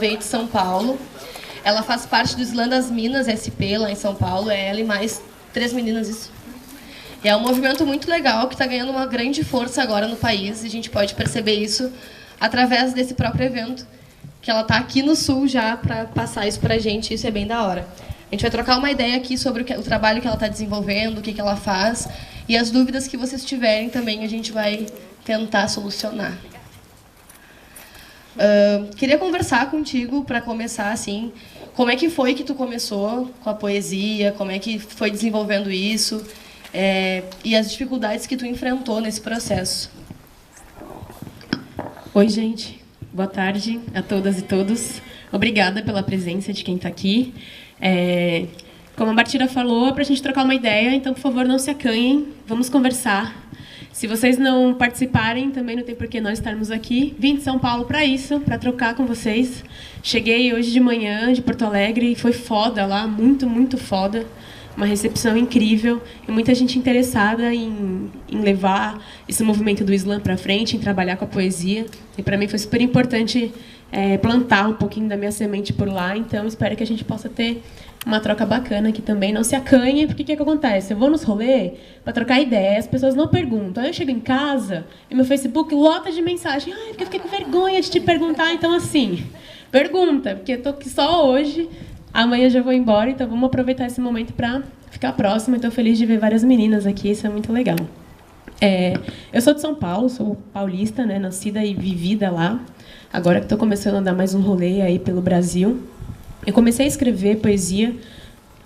veio de São Paulo. Ela faz parte do Slam das Minas SP, lá em São Paulo. É ela e mais 3 meninas, isso. E é um movimento muito legal que está ganhando uma grande força agora no país. E a gente pode perceber isso através desse próprio evento, que ela está aqui no Sul já para passar isso para a gente. Isso é bem da hora. A gente vai trocar uma ideia aqui sobre o trabalho que ela está desenvolvendo, o que ela faz. E as dúvidas que vocês tiverem também a gente vai tentar solucionar. Queria conversar contigo para começar assim, como é que foi que tu começou com a poesia, como é que foi desenvolvendo isso e as dificuldades que tu enfrentou nesse processo. Oi, gente. Boa tarde a todas e todos. Obrigada pela presença de quem está aqui. Como a Bartira falou, é para a gente trocar uma ideia, então, por favor, não se acanhem, vamos conversar. Se vocês não participarem, também não tem por que nós estarmos aqui. Vim de São Paulo para isso, para trocar com vocês. Cheguei hoje de manhã de Porto Alegre e foi foda lá, muito, muito foda. Uma recepção incrível e muita gente interessada em levar esse movimento do Slam para frente, em trabalhar com a poesia. E para mim foi super importante plantar um pouquinho da minha semente por lá. Então espero que a gente possa ter uma troca bacana aqui também. Não se acanhe, porque o que acontece? Eu vou nos rolês para trocar ideia, as pessoas não perguntam. Aí eu chego em casa e meu Facebook lota de mensagem. Ai, porque eu fiquei com vergonha de te perguntar. Então, assim, pergunta, porque eu estou aqui só hoje. Amanhã já vou embora, então vamos aproveitar esse momento para ficar próximo. Estou feliz de ver várias meninas aqui, isso é muito legal. Eu sou de São Paulo, sou paulista, né, nascida e vivida lá. Agora que estou começando a dar mais um rolê aí pelo Brasil. Eu comecei a escrever poesia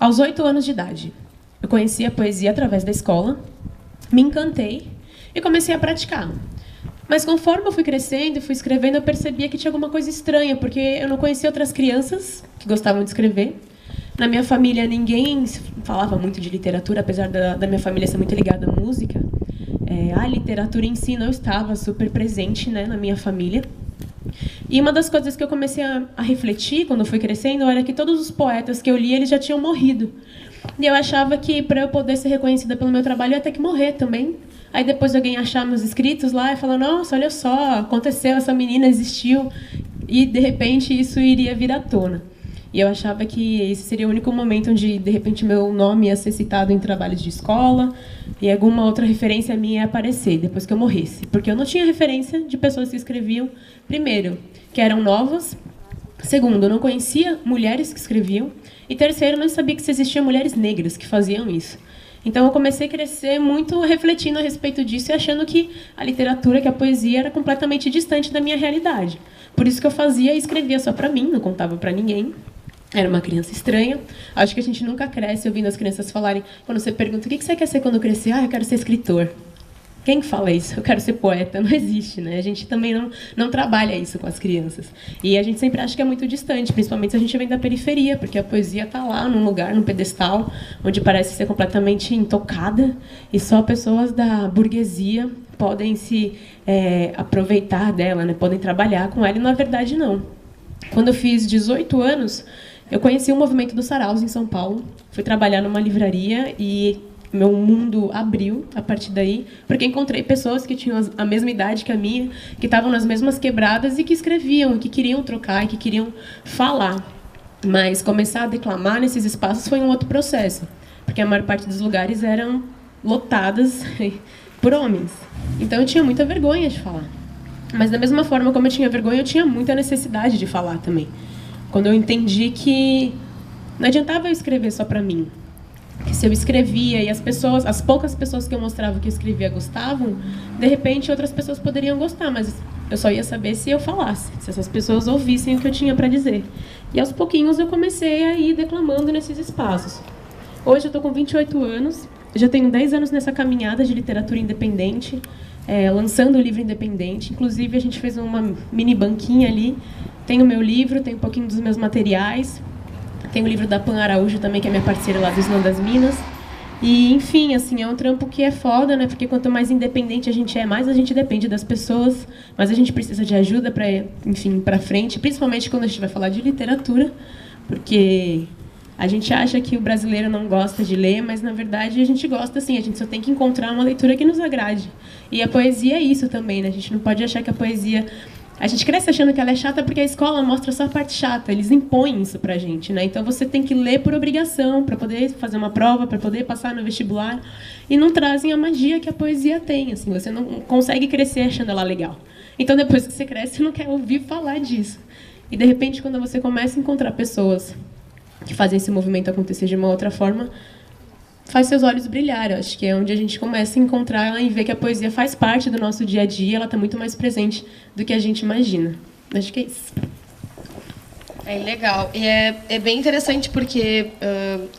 aos 8 anos de idade. Eu conheci a poesia através da escola, me encantei e comecei a praticar. Mas conforme eu fui crescendo e fui escrevendo, eu percebia que tinha alguma coisa estranha, porque eu não conhecia outras crianças que gostavam de escrever. Na minha família, ninguém falava muito de literatura, apesar da minha família ser muito ligada à música. A literatura em si não estava super presente, né, na minha família. E uma das coisas que eu comecei a refletir quando eu fui crescendo era que todos os poetas que eu li, eles já tinham morrido. E eu achava que, para eu poder ser reconhecida pelo meu trabalho, eu ia ter que morrer também. Aí depois alguém achar meus escritos lá e falar, nossa, olha só, aconteceu, essa menina existiu. E, de repente, isso iria vir à tona. E eu achava que esse seria o único momento onde, de repente, meu nome ia ser citado em trabalhos de escola e alguma outra referência minha ia aparecer depois que eu morresse. Porque eu não tinha referência de pessoas que escreviam, primeiro, que eram novas, segundo, eu não conhecia mulheres que escreviam, e terceiro, eu não sabia que existiam mulheres negras que faziam isso. Então, eu comecei a crescer muito refletindo a respeito disso e achando que a literatura, que a poesia, era completamente distante da minha realidade. Por isso que eu fazia e escrevia só para mim, não contava para ninguém. Era uma criança estranha. Acho que a gente nunca cresce ouvindo as crianças falarem, quando você pergunta, o que você quer ser quando crescer? Eu quero ser escritor. Quem fala isso? Eu quero ser poeta. Não existe, né? A gente também não trabalha isso com as crianças. E a gente sempre acha que é muito distante, principalmente se a gente vem da periferia, porque a poesia está lá, num lugar, num pedestal, onde parece ser completamente intocada, e só pessoas da burguesia podem se aproveitar dela, né? Podem trabalhar com ela, e na verdade não. Quando eu fiz 18 anos, eu conheci o movimento dos saraus em São Paulo. Fui trabalhar numa livraria e meu mundo abriu a partir daí, porque encontrei pessoas que tinham a mesma idade que a minha, que estavam nas mesmas quebradas e que escreviam, que queriam trocar e que queriam falar. Mas começar a declamar nesses espaços foi um outro processo, porque a maior parte dos lugares eram lotadas por homens. Então eu tinha muita vergonha de falar. Mas da mesma forma como eu tinha vergonha, eu tinha muita necessidade de falar também. Quando eu entendi que não adiantava eu escrever só para mim, que se eu escrevia e as poucas pessoas que eu mostrava que eu escrevia gostavam, de repente outras pessoas poderiam gostar, mas eu só ia saber se eu falasse, se essas pessoas ouvissem o que eu tinha para dizer. E aos pouquinhos eu comecei a ir declamando nesses espaços. Hoje eu estou com 28 anos, eu já tenho 10 anos nessa caminhada de literatura independente, lançando o livro independente. Inclusive a gente fez uma mini banquinha ali, tem o meu livro, tem um pouquinho dos meus materiais. Tem o livro da Pan Araújo também, que é minha parceira lá do Slam das Minas. E, enfim, assim, é um trampo que é foda, né? Porque quanto mais independente a gente é, mais a gente depende das pessoas, mas a gente precisa de ajuda para, enfim, para frente, principalmente quando a gente vai falar de literatura, porque a gente acha que o brasileiro não gosta de ler, mas, na verdade, a gente gosta, sim. A gente só tem que encontrar uma leitura que nos agrade. E a poesia é isso também, né? A gente não pode achar que a poesia A gente cresce achando que ela é chata porque a escola mostra só a parte chata, eles impõem isso pra gente, né? Então você tem que ler por obrigação, para poder fazer uma prova, para poder passar no vestibular, e não trazem a magia que a poesia tem, assim, você não consegue crescer achando ela legal. Então depois que você cresce, você não quer ouvir falar disso. E de repente, quando você começa a encontrar pessoas que fazem esse movimento acontecer de uma outra forma, faz seus olhos brilhar. Eu acho que é onde a gente começa a encontrar e ver que a poesia faz parte do nosso dia a dia, ela está muito mais presente do que a gente imagina. Acho que é isso. É legal. E é bem interessante porque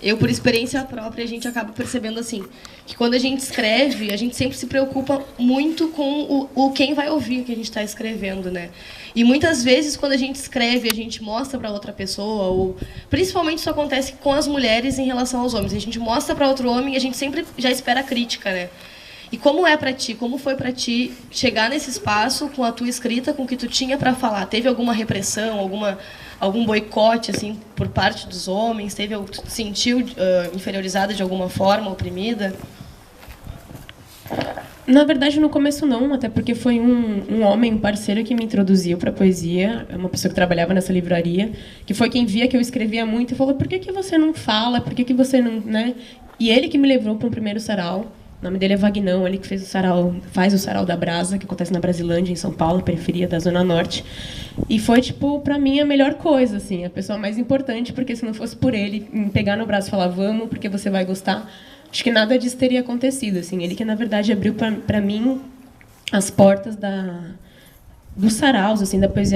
eu, por experiência própria, a gente acaba percebendo assim, que quando a gente escreve, a gente sempre se preocupa muito com o quem vai ouvir o que a gente está escrevendo, né? E muitas vezes, quando a gente escreve, a gente mostra para outra pessoa, ou principalmente isso acontece com as mulheres em relação aos homens. A gente mostra para outro homem e a gente sempre já espera a crítica, né? E como é para ti? Como foi para ti chegar nesse espaço com a tua escrita, com o que tu tinha para falar? Teve alguma repressão, algum boicote assim por parte dos homens? Tu te sentiu inferiorizada de alguma forma, oprimida? Na verdade, no começo não, até porque foi um homem, um parceiro que me introduziu para a poesia, uma pessoa que trabalhava nessa livraria, que foi quem via que eu escrevia muito e falou: por que você não fala? Por que você não, né? E ele que me levou para o primeiro sarau. O nome dele é Vagnão, ele que faz o sarau da Brasa, que acontece na Brasilândia, em São Paulo, periferia da Zona Norte. E foi, tipo, para mim, a melhor coisa, assim, a pessoa mais importante, porque se não fosse por ele me pegar no braço e falar: vamos, porque você vai gostar, acho que nada disso teria acontecido, assim. Ele que, na verdade, abriu para mim as portas dos saraus, assim, da poesia